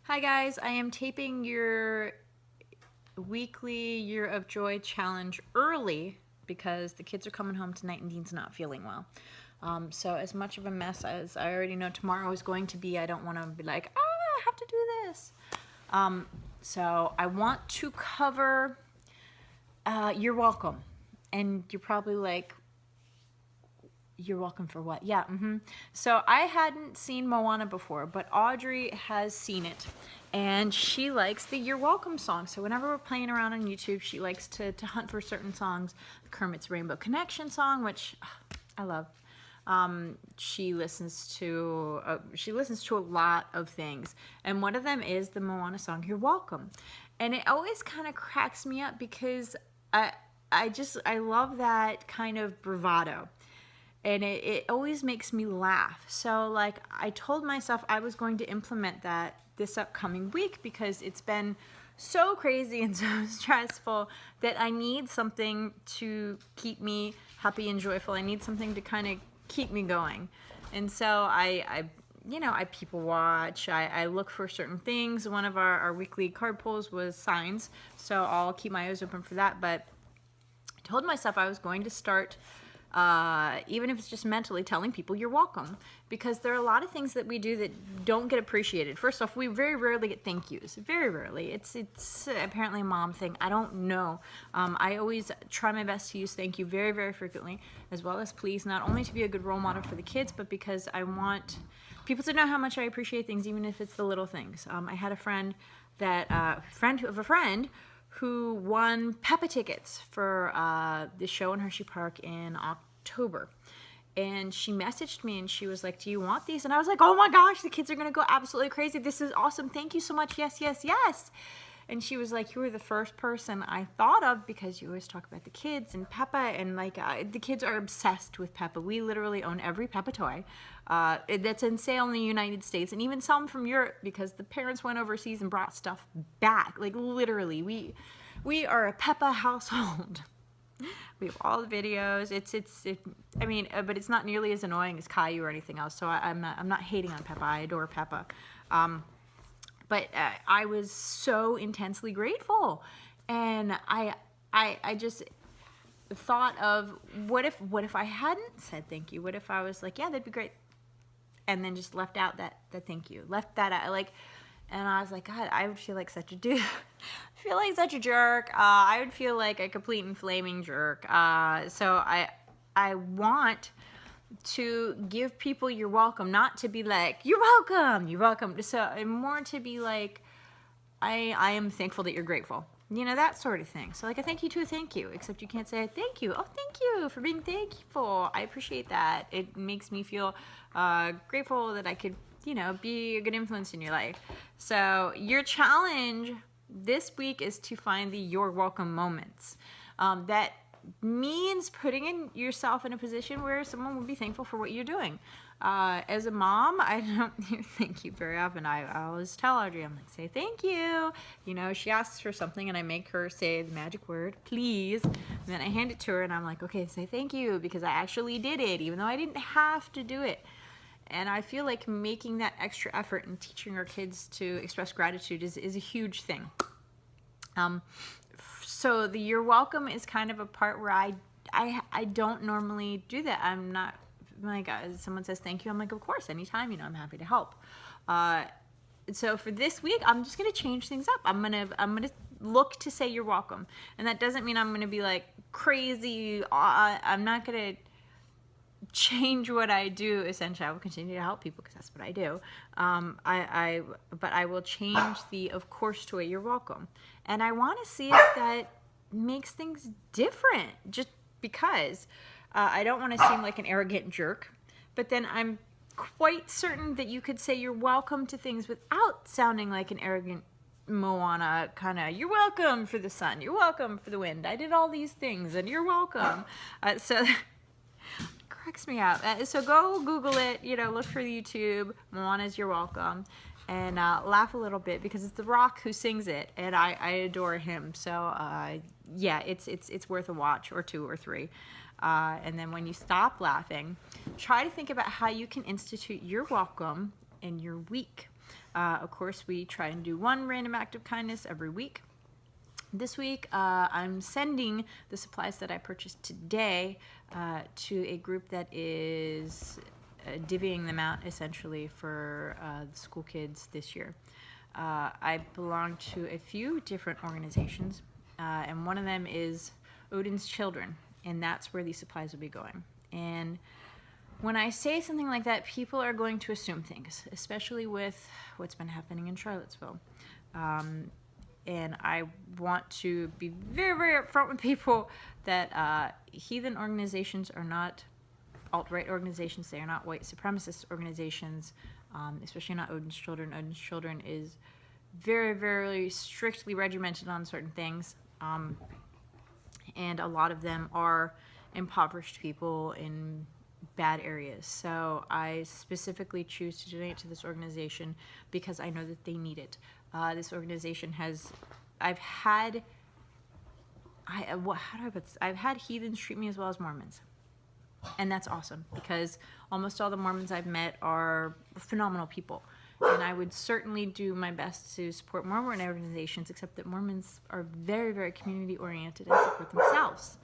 Hi guys, I am taping your weekly Year of Joy challenge early because the kids are coming home tonight and Dean's not feeling well. So as much of a mess as I already know tomorrow is going to be, I don't want to be like, I have to do this. So I want to cover You're Welcome. And you're probably like, you're welcome for what? Yeah. So I hadn't seen Moana before, but Audrey has seen it. And she likes the You're Welcome song. So whenever we're playing around on YouTube, she likes to hunt for certain songs. Kermit's Rainbow Connection song, which I love. She listens to a lot of things. And one of them is the Moana song, You're Welcome. And it always kind of cracks me up because I love that kind of bravado. And it always makes me laugh. So like I told myself I was going to implement that this upcoming week because it's been so crazy and so stressful that I need something to keep me happy and joyful. I need something to kind of keep me going. And so I people watch, I look for certain things. One of our weekly card pulls was signs, so I'll keep my eyes open for that. But I told myself I was going to start even if it's just mentally telling people you're welcome, because there are a lot of things that we do that don't get appreciated. First off, we very rarely get thank yous. Very rarely. It's apparently a mom thing. I don't know. I always try my best to use thank you very, very frequently, as well as please, not only to be a good role model for the kids, but because I want people to know how much I appreciate things, even if it's the little things. I had a friend who won Peppa tickets for the show in Hershey Park in October. And she messaged me and she was like, do you want these? And I was like, oh my gosh, the kids are going to go absolutely crazy. This is awesome. Thank you so much. Yes, yes, yes. And she was like, you were the first person I thought of because you always talk about the kids and Peppa, and like the kids are obsessed with Peppa. We literally own every Peppa toy that's in sale in the United States, and even some from Europe because the parents went overseas and brought stuff back. Like literally, we are a Peppa household. We have all the videos. But it's not nearly as annoying as Caillou or anything else. So I'm not hating on Peppa. I adore Peppa. But I was so intensely grateful, and I just thought of what if I hadn't said thank you? What if I was like, yeah, that'd be great, and then just left out that thank you, left that out, like. And I was like, God, I would feel like such a dude. I feel like such a jerk. I would feel like a complete and flaming jerk. So I want to give people you're welcome, not to be like, you're welcome. So more to be like, I am thankful that you're grateful. You know, that sort of thing. So like a thank you to a thank you, except you can't say thank you. Oh, thank you for being thankful. I appreciate that. It makes me feel grateful that I could, be a good influence in your life. So your challenge this week is to find the you're welcome moments. That means putting yourself in a position where someone will be thankful for what you're doing. As a mom, I don't hear thank you very often. I always tell Audrey, I'm like, say thank you. She asks for something and I make her say the magic word, please. And then I hand it to her and I'm like, okay, say thank you because I actually did it, even though I didn't have to do it. And I feel like making that extra effort and teaching our kids to express gratitude is a huge thing. So the you're welcome is kind of a part where I don't normally do that. I'm not like, someone says thank you, I'm like, of course, anytime, I'm happy to help. So for this week, I'm just gonna change things up. I'm gonna look to say you're welcome, and that doesn't mean I'm gonna be like crazy. I'm not gonna change what I do. Essentially, I will continue to help people because that's what I do. But I will change the of course to a you're welcome, and I want to see if that makes things different. Just because I don't want to seem like an arrogant jerk, but then I'm quite certain that you could say you're welcome to things without sounding like an arrogant Moana kind of. You're welcome for the sun. You're welcome for the wind. I did all these things, and you're welcome. So. Cracks me up. So go Google it, look for YouTube, Moana's You're Welcome, and laugh a little bit because it's The Rock who sings it, and I adore him. So yeah, it's worth a watch, or two or three. And then when you stop laughing, try to think about how you can institute You're Welcome in your week. Of course, we try and do one random act of kindness every week. This week, I'm sending the supplies that I purchased today to a group that is divvying them out essentially for the school kids this year. I belong to a few different organizations, and one of them is Odin's Children, and that's where these supplies will be going. And when I say something like that, people are going to assume things, especially with what's been happening in Charlottesville. And I want to be very, very upfront with people that heathen organizations are not alt-right organizations. They are not white supremacist organizations, especially not Odin's Children. Odin's Children is very, very strictly regimented on certain things. And a lot of them are impoverished people in bad areas. So I specifically choose to donate to this organization because I know that they need it. This organization has, I've had heathens treat me as well as Mormons. And that's awesome because almost all the Mormons I've met are phenomenal people. And I would certainly do my best to support more Mormon organizations, except that Mormons are very, very community oriented and support themselves.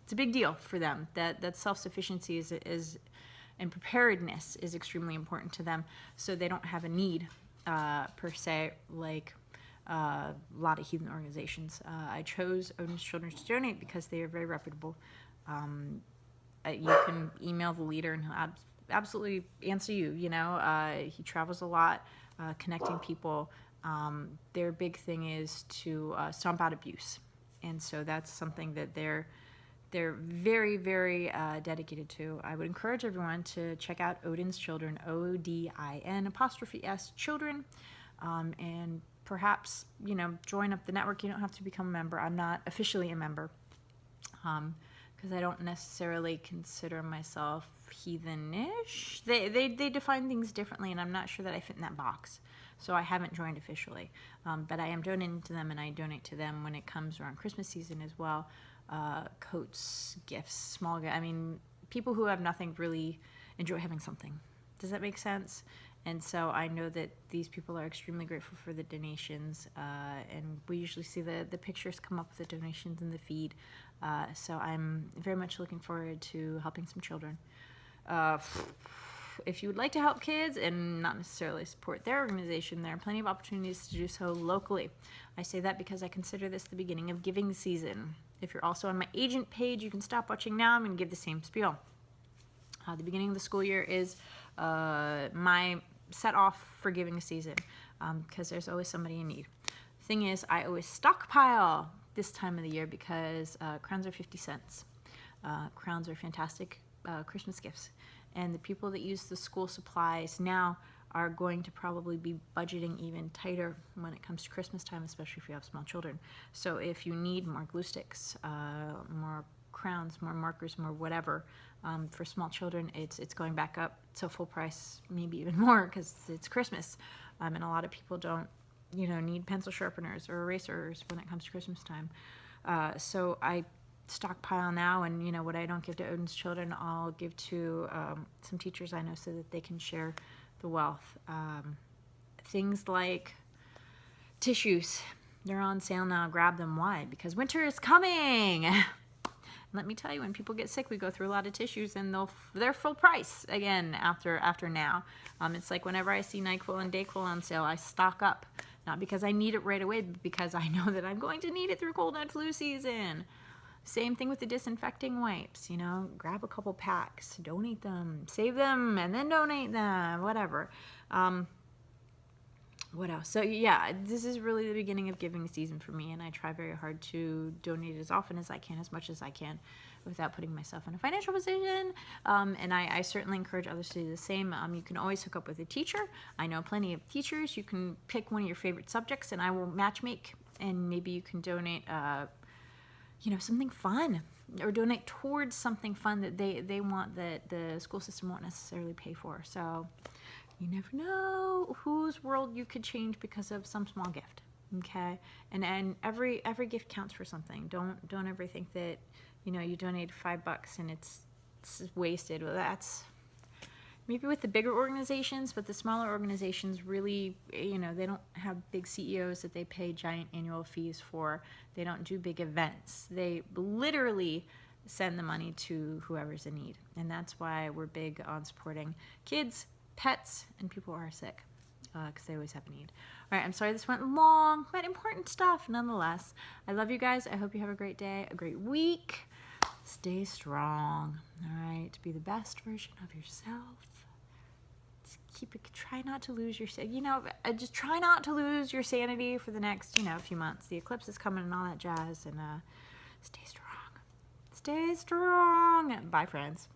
It's a big deal for them that self-sufficiency is and preparedness is extremely important to them, so they don't have a need per se like a lot of heathen organizations. I chose Odin's Children to donate because they are very reputable. You can email the leader and he'll absolutely answer you. He travels a lot, connecting people. Their big thing is to stomp out abuse, and so that's something that they're very, very dedicated to. I would encourage everyone to check out Odin's Children, ODIN''S Children, and perhaps, join up the network. You don't have to become a member. I'm not officially a member because I don't necessarily consider myself heathenish. They define things differently, and I'm not sure that I fit in that box. So I haven't joined officially, but I am donating to them, and I donate to them when it comes around Christmas season as well. Coats, gifts, small gifts. I mean, people who have nothing really enjoy having something. Does that make sense? And so I know that these people are extremely grateful for the donations, and we usually see the pictures come up with the donations in the feed. So I'm very much looking forward to helping some children. If you would like to help kids and not necessarily support their organization, there are plenty of opportunities to do so locally. I say that because I consider this the beginning of giving season. If you're also on my agent page, you can stop watching now. I'm going to give the same spiel. The beginning of the school year is my set off for giving season because there's always somebody in need. Thing is, I always stockpile this time of the year because crowns are 50 cents. Crowns are fantastic Christmas gifts. And the people that use the school supplies now are going to probably be budgeting even tighter when it comes to Christmas time, especially if you have small children. So if you need more glue sticks, more crowns, more markers, more whatever, for small children, it's going back up to full price, maybe even more because it's Christmas. And a lot of people don't, need pencil sharpeners or erasers when it comes to Christmas time. So I stockpile now, and what I don't give to Odin's Children, I'll give to some teachers I know so that they can share the wealth. Things like tissues, they're on sale now. Grab them. Why? Because winter is coming. Let me tell you, when people get sick, we go through a lot of tissues, and they're full price again after now. It's like whenever I see NyQuil and DayQuil on sale, I stock up. Not because I need it right away, but because I know that I'm going to need it through cold and flu season. Same thing with the disinfecting wipes, grab a couple packs, donate them, save them, and then donate them, whatever. What else? So yeah, this is really the beginning of giving season for me, and I try very hard to donate as often as I can, as much as I can, without putting myself in a financial position. And I certainly encourage others to do the same. You can always hook up with a teacher. I know plenty of teachers. You can pick one of your favorite subjects, and I will match make, and maybe you can donate something fun, or donate towards something fun that they want that the school system won't necessarily pay for. So you never know whose world you could change because of some small gift. Okay, and every gift counts for something. Don't ever think that you donated $5 and it's wasted. Well, maybe with the bigger organizations, but the smaller organizations really, you know, they don't have big CEOs that they pay giant annual fees for. They don't do big events. They literally send the money to whoever's in need. And that's why we're big on supporting kids, pets, and people who are sick, because they always have a need. All right, I'm sorry this went long, but important stuff nonetheless. I love you guys. I hope you have a great day, a great week. Stay strong, all right? Be the best version of yourself. Try not to lose your, just try not to lose your sanity for the next, few months. The eclipse is coming and all that jazz, and stay strong. Stay strong. Bye, friends.